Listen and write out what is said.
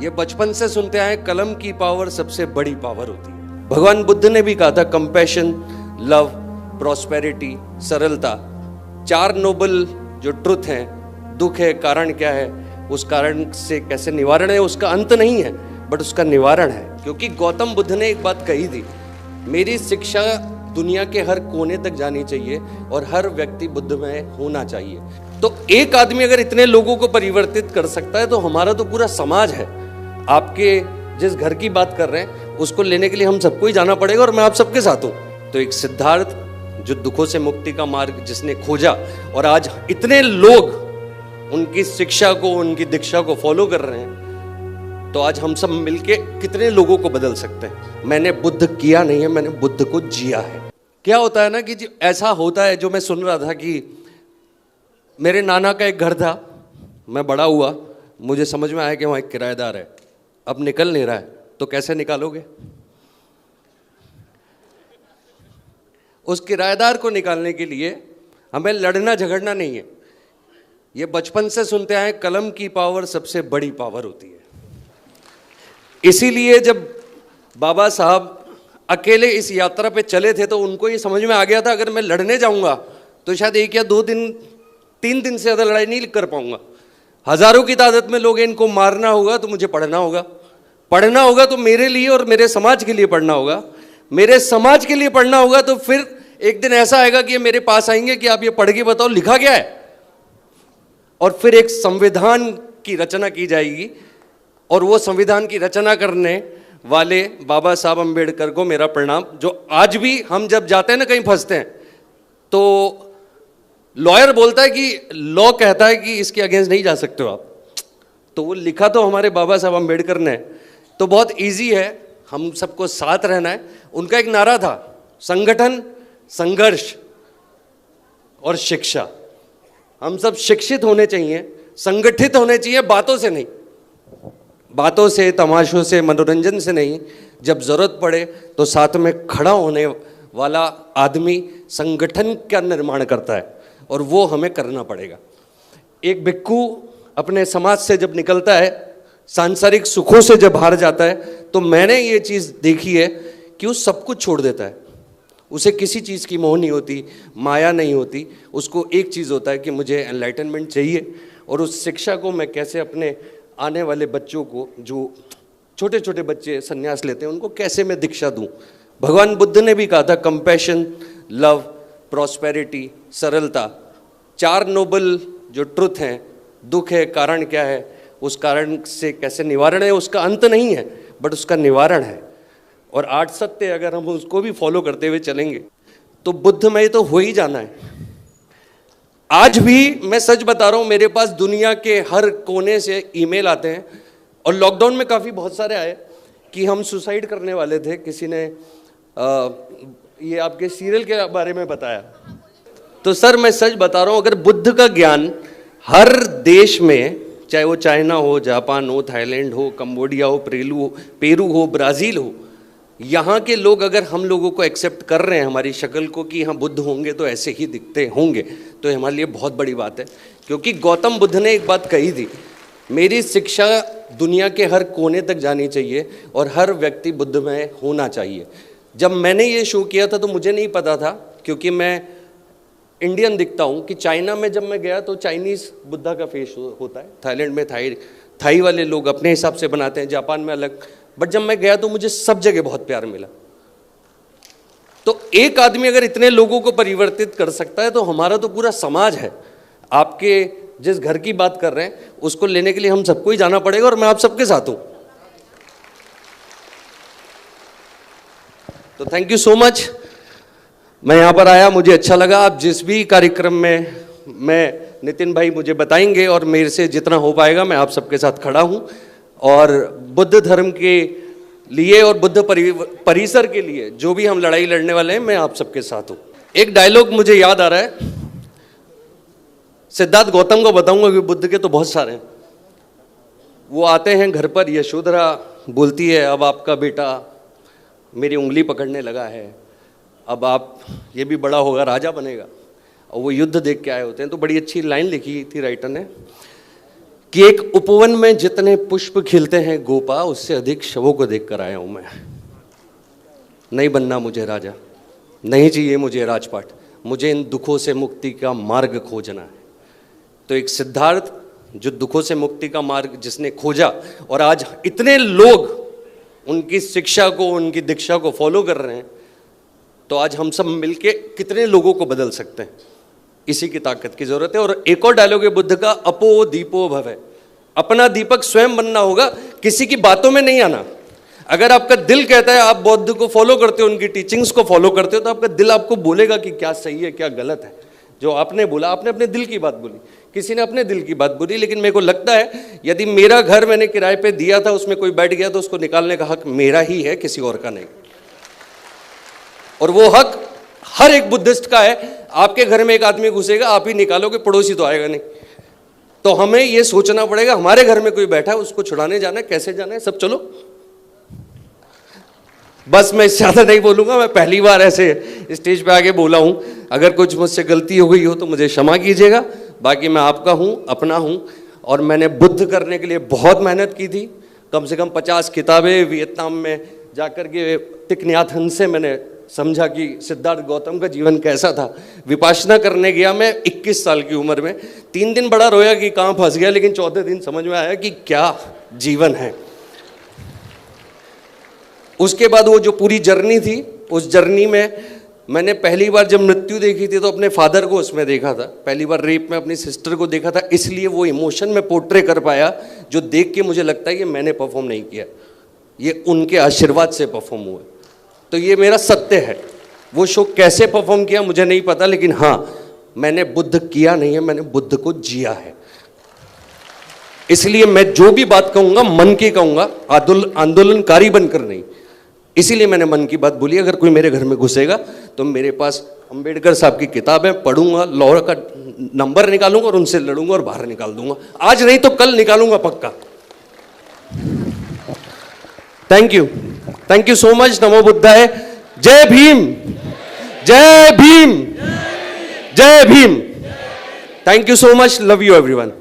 ये बचपन से सुनते आए, कलम की पावर सबसे बड़ी पावर होती है। भगवान बुद्ध ने भी कहा था कंपैशन, लव, प्रॉस्पेरिटी, सरलता, चार नोबल जो ट्रुथ हैं। दुख है, कारण क्या है, उस कारण से कैसे निवारण है, उसका अंत नहीं है बट उसका निवारण है। क्योंकि गौतम बुद्ध ने एक बात कही थी, मेरी शिक्षा दुनिया के हर कोने तक जानी चाहिए और हर व्यक्ति बुद्धमय होना चाहिए। तो एक आदमी अगर इतने लोगों को परिवर्तित कर सकता है तो हमारा तो पूरा समाज है। आपके जिस घर की बात कर रहे हैं उसको लेने के लिए हम सबको ही जाना पड़ेगा और मैं आप सबके साथ हूं। तो एक सिद्धार्थ जो दुखों से मुक्ति का मार्ग जिसने खोजा और आज इतने लोग उनकी शिक्षा को, उनकी दीक्षा को फॉलो कर रहे हैं, तो आज हम सब मिलके कितने लोगों को बदल सकते हैं। मैंने बुद्ध किया नहीं है, मैंने बुद्ध को जिया है। क्या होता है ना कि ऐसा होता है, जो मैं सुन रहा था कि मेरे नाना का एक घर था, मैं बड़ा हुआ, मुझे समझ में आया कि वहाँ एक किराएदार है, अब निकल नहीं रहा है, तो कैसे निकालोगे? उस किराएदार को निकालने के लिए हमें लड़ना झगड़ना नहीं है। ये बचपन से सुनते आए, कलम की पावर सबसे बड़ी पावर होती है। इसीलिए जब बाबा साहब अकेले इस यात्रा पे चले थे तो उनको ये समझ में आ गया था, अगर मैं लड़ने जाऊंगा तो शायद 1 या 2 दिन 3 दिन से ज़्यादा लड़ाई नहीं कर पाऊंगा। हजारों की तादाद में लोग, इनको मारना होगा तो मुझे पढ़ना होगा तो मेरे लिए और मेरे समाज के लिए पढ़ना होगा, मेरे समाज के लिए पढ़ना होगा। तो फिर एक दिन ऐसा आएगा कि ये मेरे पास आएंगे कि आप ये पढ़ के बताओ लिखा क्या है, और फिर एक संविधान की रचना की जाएगी। और वो संविधान की रचना करने वाले बाबा साहब अम्बेडकर को मेरा प्रणाम। जो आज भी हम जब जाते हैं ना, कहीं फंसते हैं, तो लॉयर बोलता है कि लॉ कहता है कि इसके अगेंस्ट नहीं जा सकते हो आप, तो वो लिखा तो हमारे बाबा साहब अम्बेडकर ने। तो बहुत इजी है, हम सबको साथ रहना है। उनका एक नारा था, संगठन, संघर्ष और शिक्षा। हम सब शिक्षित होने चाहिए, संगठित होने चाहिए, बातों से नहीं, बातों से, तमाशों से, मनोरंजन से नहीं। जब जरूरत पड़े तो साथ में खड़ा होने वाला आदमी संगठन का निर्माण करता है और वो हमें करना पड़ेगा। एक भिक्खू अपने समाज से जब निकलता है, सांसारिक सुखों से जब हार जाता है, तो मैंने ये चीज़ देखी है कि वो सब कुछ छोड़ देता है। उसे किसी चीज़ की मोह नहीं होती, माया नहीं होती। उसको एक चीज़ होता है कि मुझे एनलाइटनमेंट चाहिए, और उस शिक्षा को मैं कैसे अपने आने वाले बच्चों को, जो छोटे छोटे बच्चे संन्यास लेते हैं, उनको कैसे मैं दीक्षा दूं। भगवान बुद्ध ने भी कहा था कंपैशन, लव, प्रॉस्पेरिटी, सरलता, चार नोबल जो ट्रुथ हैं। दुख है, कारण क्या है, उस कारण से कैसे निवारण है, उसका अंत नहीं है बट उसका निवारण है। और 8 सत्य अगर हम उसको भी फॉलो करते हुए चलेंगे तो बुद्धमय तो हो ही जाना है। आज भी मैं सच बता रहा हूँ, मेरे पास दुनिया के हर कोने से ईमेल आते हैं, और लॉकडाउन में काफ़ी बहुत सारे आए कि हम सुसाइड करने वाले थे। किसी ने ये आपके सीरियल के बारे में बताया। तो सर मैं सच बता रहा हूँ, अगर बुद्ध का ज्ञान हर देश में, चाहे वो चाइना हो, जापान हो, थाईलैंड हो, कंबोडिया हो, पेरू हो, ब्राज़ील हो, यहाँ के लोग अगर हम लोगों को एक्सेप्ट कर रहे हैं, हमारी शक्ल को, कि हाँ बुद्ध होंगे तो ऐसे ही दिखते होंगे, तो हमारे लिए बहुत बड़ी बात है। क्योंकि गौतम बुद्ध ने एक बात कही थी, मेरी शिक्षा दुनिया के हर कोने तक जानी चाहिए और हर व्यक्ति बुद्धमय होना चाहिए। जब मैंने ये शो किया था तो मुझे नहीं पता था, क्योंकि मैं इंडियन दिखता हूँ, कि चाइना में जब मैं गया तो चाइनीज़ बुद्धा का फेस होता है, थाईलैंड में थाई वाले लोग अपने हिसाब से बनाते हैं, जापान में अलग। बट जब मैं गया तो मुझे सब जगह बहुत प्यार मिला। तो एक आदमी अगर इतने लोगों को परिवर्तित कर सकता है तो हमारा तो पूरा समाज है। आपके जिस घर की बात कर रहे हैं उसको लेने के लिए हम सबको ही जाना पड़ेगा और मैं आप सबके साथ हूं। तो थैंक यू सो मच। मैं यहाँ पर आया, मुझे अच्छा लगा। आप जिस भी कार्यक्रम में, मैं नितिन भाई मुझे बताएंगे और मेरे से जितना हो पाएगा मैं आप सबके साथ खड़ा हूँ। और बुद्ध धर्म के लिए और बुद्ध परिसर के लिए जो भी हम लड़ाई लड़ने वाले हैं, मैं आप सबके साथ हूँ। एक डायलॉग मुझे याद आ रहा है, सिद्धार्थ गौतम को बताऊंगा कि बुद्ध के तो बहुत सारे हैं। वो आते हैं घर पर, यशोधरा बोलती है, अब आपका बेटा मेरी उंगली पकड़ने लगा है, अब आप ये भी बड़ा होगा राजा बनेगा। और वो युद्ध देख के आए होते हैं। तो बड़ी अच्छी लाइन लिखी थी राइटर ने कि एक उपवन में जितने पुष्प खिलते हैं गोपा, उससे अधिक शवों को देख कर आया हूं मैं। नहीं बनना मुझे राजा, नहीं चाहिए मुझे राजपाट, मुझे इन दुखों से मुक्ति का मार्ग खोजना है। तो एक सिद्धार्थ जो दुखों से मुक्ति का मार्ग जिसने खोजा, और आज इतने लोग उनकी शिक्षा को, उनकी दीक्षा को फॉलो कर रहे हैं, तो आज हम सब मिलके कितने लोगों को बदल सकते हैं। इसी की ताकत की जरूरत है। और एक और डायलॉग है बुद्ध का, अपो दीपो भवे। अपना दीपक स्वयं बनना होगा, किसी की बातों में नहीं आना। अगर आपका दिल कहता है, आप बौद्ध को फॉलो करते हो, उनकी टीचिंग्स को फॉलो करते हो, तो आपका दिल आपको बोलेगा कि क्या सही है क्या गलत है। जो आपने बोला, आपने अपने दिल की बात बोली, किसी ने अपने दिल की बात बोली। लेकिन मेरे को लगता है यदि मेरा घर मैंने किराए पे दिया था, उसमें कोई बैठ गया, तो उसको निकालने का हक मेरा ही है, किसी और का नहीं। और वो हक हर एक बुद्धिस्ट का है। आपके घर में एक आदमी घुसेगा, आप ही निकालोगे, पड़ोसी तो आएगा नहीं। तो हमें ये सोचना पड़ेगा, हमारे घर में कोई बैठा है, उसको छुड़ाने जाना है, कैसे जाना है, सब चलो। बस मैं इससे ज़्यादा नहीं बोलूंगा। मैं पहली बार ऐसे स्टेज पे आके बोला हूं। अगर कुछ मुझसे गलती हो गई हो तो मुझे क्षमा कीजिएगा। बाकी मैं आपका हूं, अपना हूं। और मैंने बुद्ध करने के लिए बहुत मेहनत की थी। कम से कम 50 किताबें, वियतनाम में जाकर के तिक न्यात हन से मैंने समझा कि सिद्धार्थ गौतम का जीवन कैसा था। विपासना करने गया मैं 21 साल की उम्र में। 3 दिन बड़ा रोया कि कहाँ फंस गया, लेकिन चौथे दिन समझ में आया कि क्या जीवन है। उसके बाद वो जो पूरी जर्नी थी, उस जर्नी में मैंने पहली बार जब मृत्यु देखी थी तो अपने फादर को उसमें देखा था। पहली बार रेप में अपनी सिस्टर को देखा था, इसलिए वो इमोशन में पोर्ट्रे कर पाया जो देख के मुझे लगता है कि मैंने परफॉर्म नहीं किया, ये उनके आशीर्वाद से परफॉर्म हुआ। तो ये मेरा सत्य है। वो शो कैसे परफॉर्म किया मुझे नहीं पता, लेकिन हाँ, मैंने बुद्ध किया नहीं है, मैंने बुद्ध को जिया है। इसलिए मैं जो भी बात कहूँगा मन की कहूँगा, आंदोलनकारी बनकर नहीं। इसीलिए मैंने मन की बात बोली। अगर कोई मेरे घर में घुसेगा तो मेरे पास अंबेडकर साहब की किताबें पढ़ूंगा, लॉ का नंबर निकालूंगा और उनसे लड़ूंगा और बाहर निकाल दूंगा। आज नहीं तो कल निकालूंगा पक्का। Thank you so much. नमो बुद्धाय। जय भीम, जय भीम, जय Bhim. Thank you so much. Love you everyone.